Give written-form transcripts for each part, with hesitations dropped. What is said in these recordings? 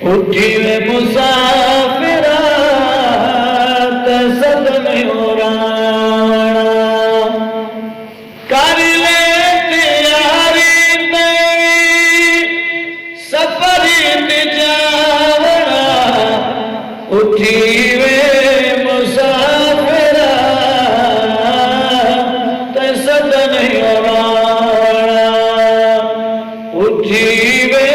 उठी वे मुसाफिरा ते सदन हो रावणा कर ले तैयारी तेरी सफरी ते जावणा उठी वे मुसाफिरा ते सदन हो रावणा उठी वे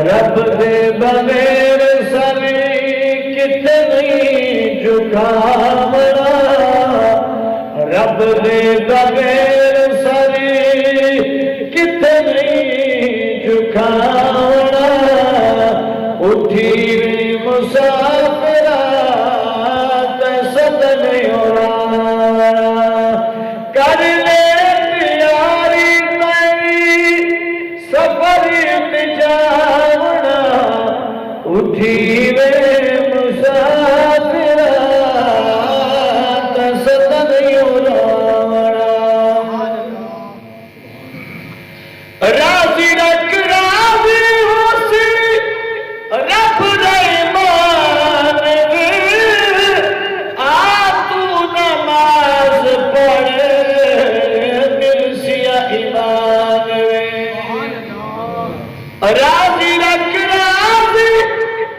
रब दे बगैर सभी कितनी झुकावना रब दे बगैर सभी कितनी झुकावना उठी मुसाफिरा ते सदन हो रावणा कर ले तैयारी तेरी सफरी ते जावणा उठी वे मुसाफिरा ते सदन हो रावणा राजी रख राजी होसी रब रहमान वे आ तू नमाज पढ़े दिल सिया ईमान वे राजी रख राजी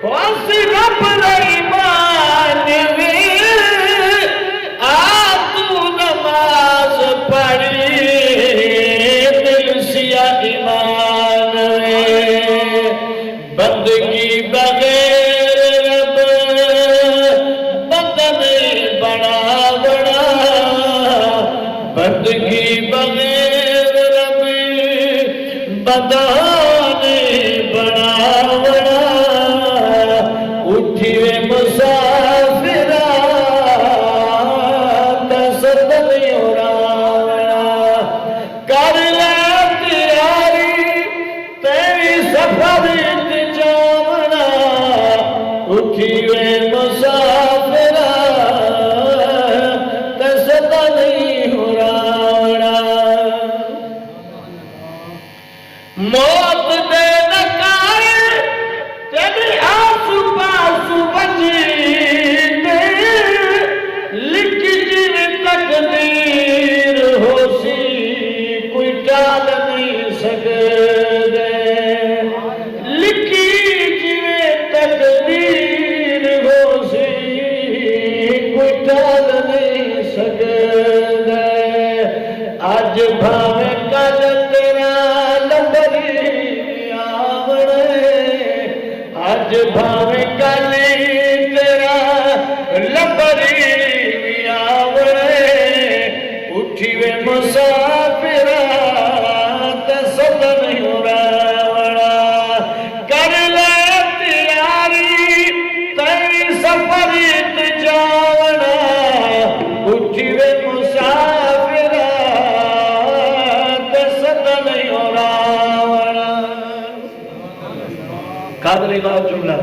होसी रब रहमान वे आ तू नमाज पढ़ी दिल सिया ईमान वे बंदगी बगैर रब बंदा नहीं बनावना बंदगी बगैर रब बंदा नहीं बनावना उठी वे मुसाफिरा ते सदन हो रावणा कर ले तैयारी तेरी सफरी ते जावणा उठी वे मुसाफिरा ते सदन हो रावणा मौत दे नकाए तेरी आसू पासू बजी लिखी जिवे तकदीर होसी कोई टाल नहीं सकदे लिखी जिवे तकदीर होसी कोई टाल नहीं सकदे अज भावे कल तेरा लंबरी आवणे अज भावे कल तेरा लंबरी आवणे उठी वे मुसाफिरा ते सदन हो रावणा कर ले तैयारी तेरी सफरी ते जावणा उठी वे मुसाफिरा ते सदन हो रावणा कादरी का जुमला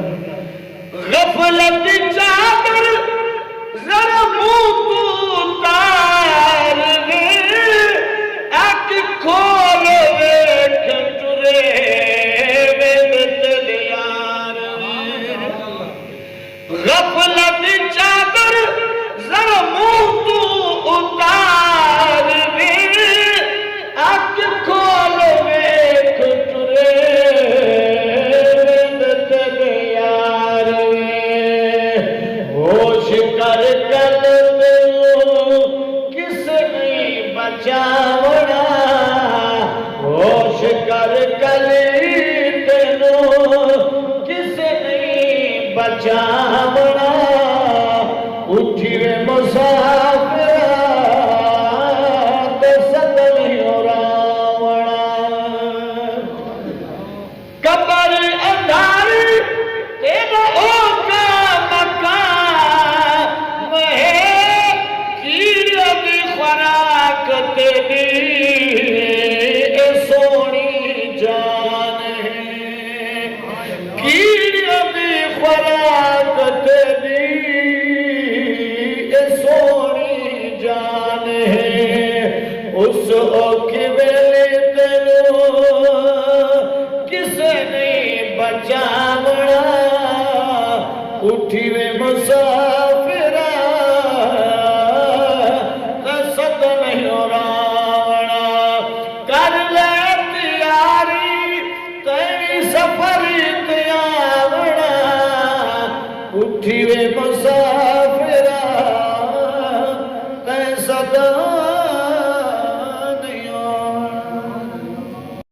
गफलत चादर जरा मुंह तू तार दे आँख खोल देख टुरे मेरे तेरे यार गफलत चादर जरा मुंह तू उतार दे आँख खोल देख टुरे मेरे तेरे यार बचावना होश कर कली तेनू किसे नहीं बचावना उठी वे मुसाफिरा ते सदन हो रावणा कबर अंधारी तेरा ओका मकान वहे कीड़े दी खुराक तेरी ए सोनी जान है कीड़े दी खुराक तेरी ए सोनी जान है उस औखे वेले तेनू किसे नहीं बचावना उठी वे मुसाफिरा सद नहीं हो रावणा कर ले तैयारी तेरी सफर त्यावना उठी वे मुसाफिरा सदा